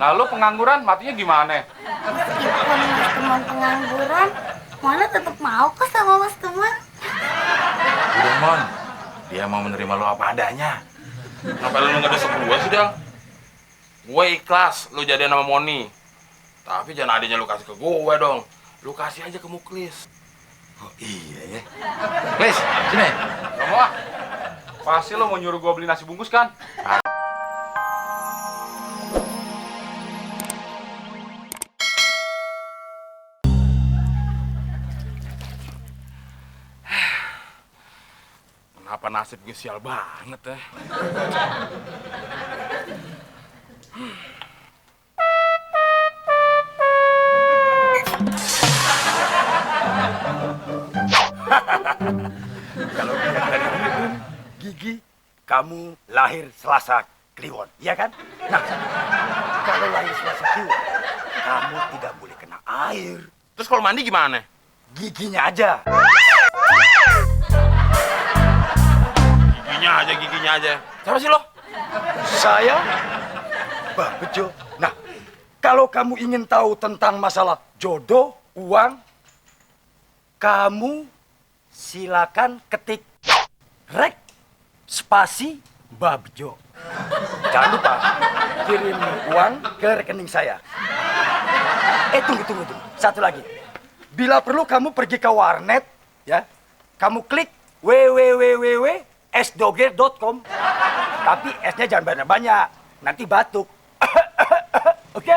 Nah, lu pengangguran matinya gimana? Meskipun Mas Teman pengangguran, Mona tetap mau kok sama Mas Teman. Udah, Mon. Dia mau menerima lo apa adanya. Ngapain lu nggak desek gue sih, Del? Gue ikhlas lu jadian sama Moni. Tapi jangan adanya lu kasih ke gue dong. Lu kasih aja ke Muklis. Oh iya ya. Klis, sini. Gak mau ah. Pasti lo mau nyuruh gue beli nasi bungkus kan? Kenapa nasib gue sial banget ya? Kalau dilihat dari hidung, gigi, kamu lahir Selasa Kliwon, iya kan? Nah, kalau lahir Selasa Kliwon, kamu tidak boleh kena air. Terus kalau mandi gimana? Giginya aja. Giginya aja. Siapa sih lo? Saya, Bang Bejo. Nah, kalau kamu ingin tahu tentang masalah jodoh, uang, kamu silakan ketik rek spasi Babjo. Jangan lupa kirim uang ke rekening saya. Tunggu. Satu lagi. Bila perlu kamu pergi ke warnet, ya, kamu klik www.sdoger.com. Tapi S-nya jangan banyak-banyak, nanti batuk. Oke?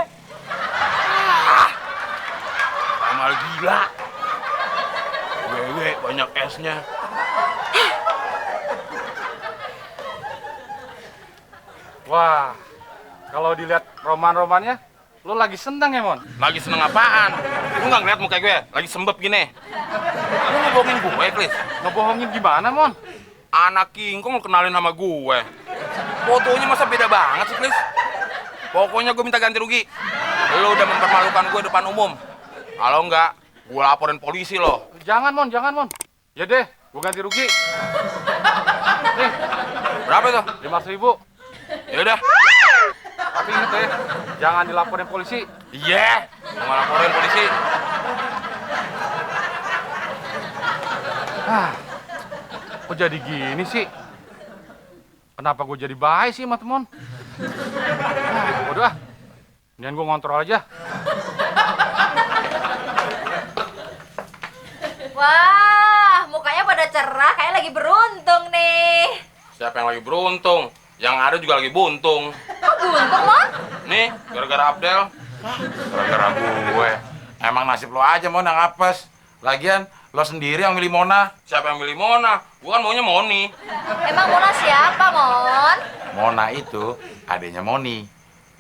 Amal gila. Wewe banyak esnya. Wah, kalau dilihat roman-romannya, lo lagi seneng ya, Mon? Lagi seneng apaan? Lu nggak ngeliat muka gue? Lagi sembep gini. Lu ngebohongin gue, Klis? Ngebohongin gimana, Mon? Anak kingkong lu kenalin sama gue. Fotonya masa beda banget sih, Klis? Pokoknya gue minta ganti rugi. Lu udah mempermalukan gue depan umum. Kalau enggak, gue laporin polisi loh. Jangan, Mon. Ya deh, gue ganti rugi. Nih, Berapa itu? 500.000. Ya udah. Tapi inget ya, jangan dilaporin polisi. Iya, mau laporin polisi. Kok jadi gini sih? Kenapa gue jadi baik sih sama temen? Waduh ah, mendingan gue ngontrol aja. Wah, mukanya pada cerah, kayak lagi beruntung nih. Siapa yang lagi beruntung? Yang ada juga lagi buntung. Kok buntung, Mon? Nih, gara-gara Abdel. Gara-gara gue. Emang nasib lo aja, Mon, yang apes. Lagian, lo sendiri yang milih Mona. Siapa yang milih Mona? Gua kan maunya Moni. Emang Mona siapa, Mon? Mona itu adanya Moni.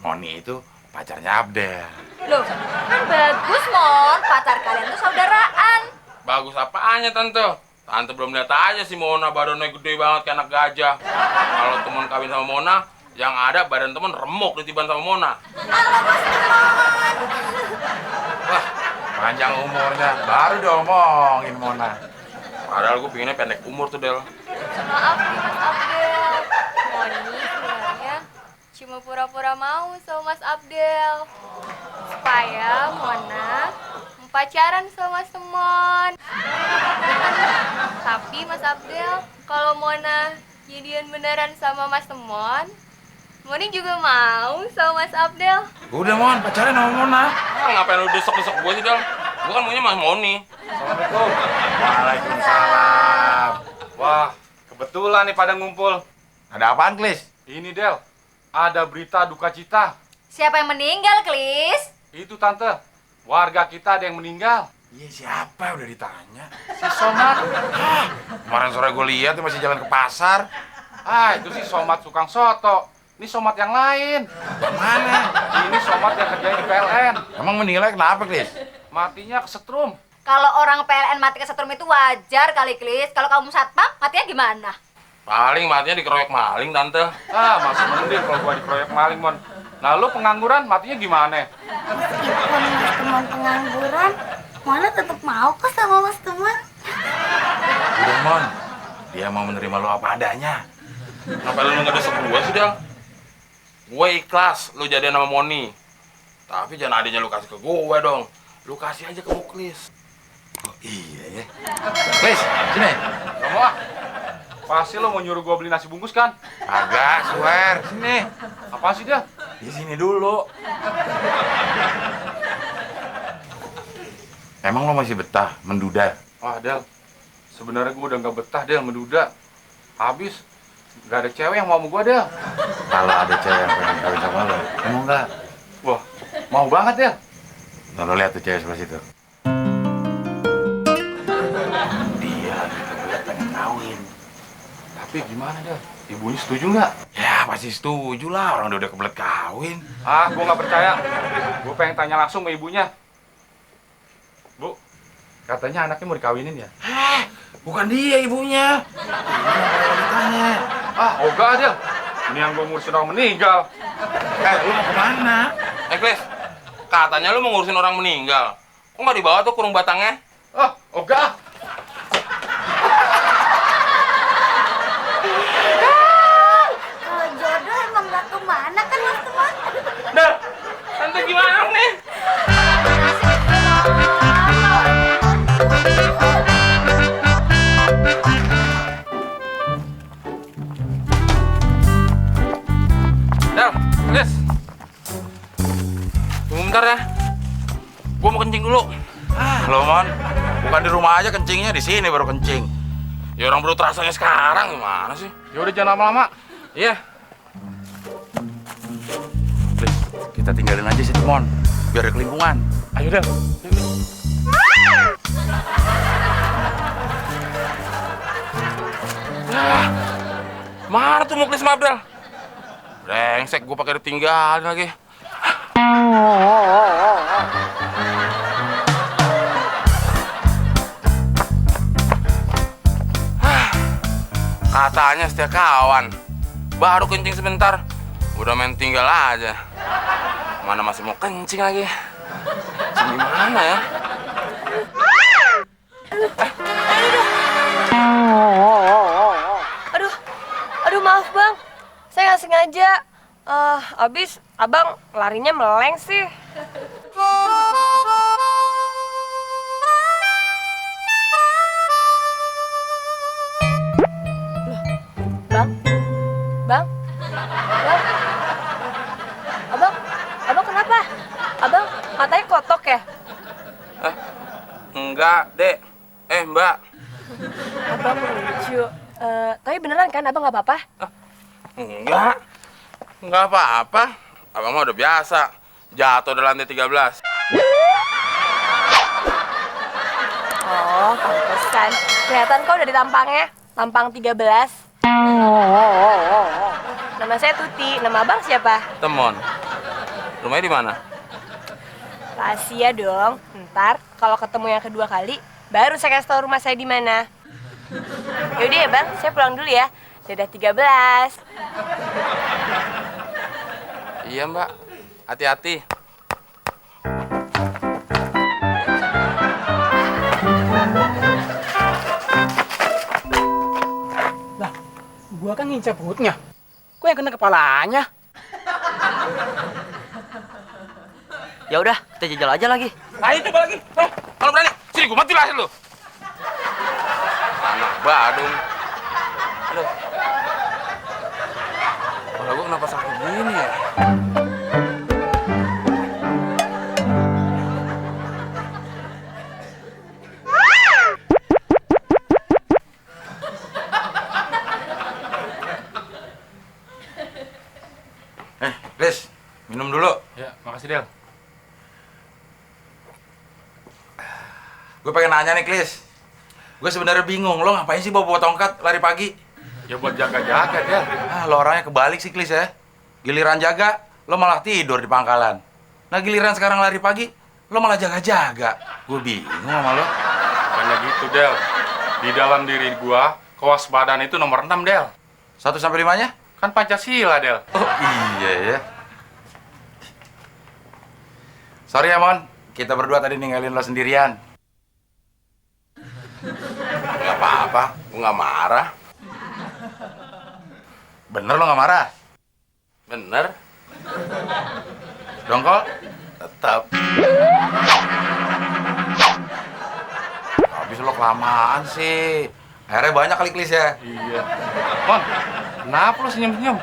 Moni itu pacarnya Abdel. Loh, kan bagus, Mon. Pacar kalian tuh saudaraan. Bagus apaannya, Tante? Tante belum lihat aja si Mona, badannya gede banget kayak anak gajah. Kalau temen kawin sama Mona, yang ada badan temen remuk ditiban sama Mona. Wah, panjang umurnya. Baru diomongin Mona. Padahal gue pinginnya pendek umur tuh, Del. Maaf nih, Mas Abdel. Moni sebenarnya cuma pura-pura mau sama Mas Abdel. Supaya Mona pacaran sama Mas Temon. Tapi Mas Abdel, kalau Mona jadian beneran sama Mas Temon, Moni juga mau sama Mas Abdel. Udah, Mon, pacaran sama Mona. Ngapain lu desek-desek gue sih, Del? Gue kan maunya Mas Moni. Assalamualaikum. Waalaikumsalam. Wah, kebetulan nih pada ngumpul. Ada apaan, Klis? Ini Del, ada berita duka cita. Siapa yang meninggal, Klis? Itu Tante, warga kita ada yang meninggal. Iya, siapa? Udah ditanya. Si Somad. Kemarin sore gue lihat dia masih jalan ke pasar. Itu si Somad tukang soto. Ini Somad yang lain. Yang mana? Ini Somad yang kerjain di PLN. Emang menilai kenapa, Klis? Matinya kesetrum. Kalau orang PLN mati kesetrum itu wajar kali, Klis. Kalau kamu satpam, matinya gimana? Paling matinya dikeroyok maling, Tante. Masih mending kalau gua dikeroyok maling, Mon. Nah, lu pengangguran matinya gimana? Meskipun Mas Teman pengangguran, Mona tetap mau kok sama Mas Teman. Udah, Mon. Dia mau menerima lo apa adanya. Ngapain lu nggak desek gue sih, Del? Gue ikhlas lu jadian sama Moni. Tapi jangan adanya lu kasih ke gue dong. Lu kasih aja ke Muklis. Oh iya ya. Klis, sini. Gak mau ah. Pasti lo mau nyuruh gue beli nasi bungkus kan? Agak, swear. Sini. Apa sih dia? Di sini dulu. Emang lo masih betah menduda? Wah Del, sebenarnya gue udah gak betah Del menduda. Habis gak ada cewek yang mau sama gue Del. Kalau ada cewek yang pengen kawin sama lo, mau nggak? Wah, mau banget Del. Nah, lo lihat tuh cewek sebelah situ. Dia lagi kebelet pengen kawin. Tapi gimana Del? Ibunya setuju nggak? Ya pasti setuju lah, orang udah kebelet kawin. Ah, gue nggak percaya. Gue pengen tanya langsung ke ibunya. Bu, katanya anaknya mau dikawinin ya? Bukan dia ibunya. Ini wanitanya. Ah, ogah Del. Ini yang gue ngurusin orang meninggal. Lu mau kemana? Klis, katanya lu mau ngurusin orang meninggal. Kok nggak dibawa tuh kurung batangnya? Ah, ogah. Kalau jodoh emang gak kemana kan Mas Teman? Dah, tante gimana nih? Del, Klis. Tunggu bentar ya. Gua mau kencing dulu. Lo Mon, bukan di rumah aja kencingnya, di sini baru kencing. Ya orang baru terasanya sekarang gimana sih? Ya udah jangan lama-lama. Iya. Please, kita tinggalin aja situ Mon, biar ada kelingkungan. Ayo Del. Mana tuh Muklis sama Abdel? Brengsek, gue pakai ditinggalin lagi. Katanya setia kawan. Baru kencing sebentar, udah main tinggal aja. Mana masih mau kencing lagi? Gimana ya? Aduh maaf bang, saya nggak sengaja. Abis abang larinya meleng sih. Bang, bang, abang kenapa? Abang matanya kotok ya? Enggak, Dek. Mbak. Abang lucu. Tapi beneran kan abang nggak apa-apa? Enggak apa-apa. Abang mah udah biasa. Jatuh dari lantai 13. Oh, pantesan. Kelihatan kok dari tampangnya. Tampang 13. Nama saya Tuti. Nama abang siapa? Temon. Rumahnya di mana? Rahasia dong. Ntar kalau ketemu yang kedua kali, baru saya kasih tahu rumah saya di mana. Yaudah ya bang, saya pulang dulu ya. Dadah 13. Iya, Mbak. Hati-hati. Gua kan ngincar perutnya. Kok yang kena kepalanya? Ya udah, kita jajal aja lagi. Ayo coba lagi. Kalau berani, sini gua mati lahir lu. Anak badung. Aduh. Kepala gua kenapa sakit gini ya? Please, minum dulu. Ya, makasih Del. Gue pengen nanya nih, Klis. Gue sebenarnya bingung, lo ngapain sih bawa tongkat lari pagi? Ya buat jaga-jaga Del. Lo orangnya kebalik sih, Klis ya. Giliran jaga, lo malah tidur di pangkalan. Nah, giliran sekarang lari pagi, lo malah jaga-jaga. Gue bingung sama lo. Bukannya gitu Del. Di dalam diri gua, kewaspadaan itu nomor 6 Del. 1 sampai 5-nya? Kan Pancasila Del. Oh iya ya. Sorry ya Mon, kita berdua tadi ninggalin lo sendirian. Gak apa-apa, gua nggak marah. Bener lo gak marah? Bener. Dongkol? mantap. Habis lo kelamaan sih. Akhirnya banyak kali Klis ya. Iya. Mon, kenapa lo senyum-senyum?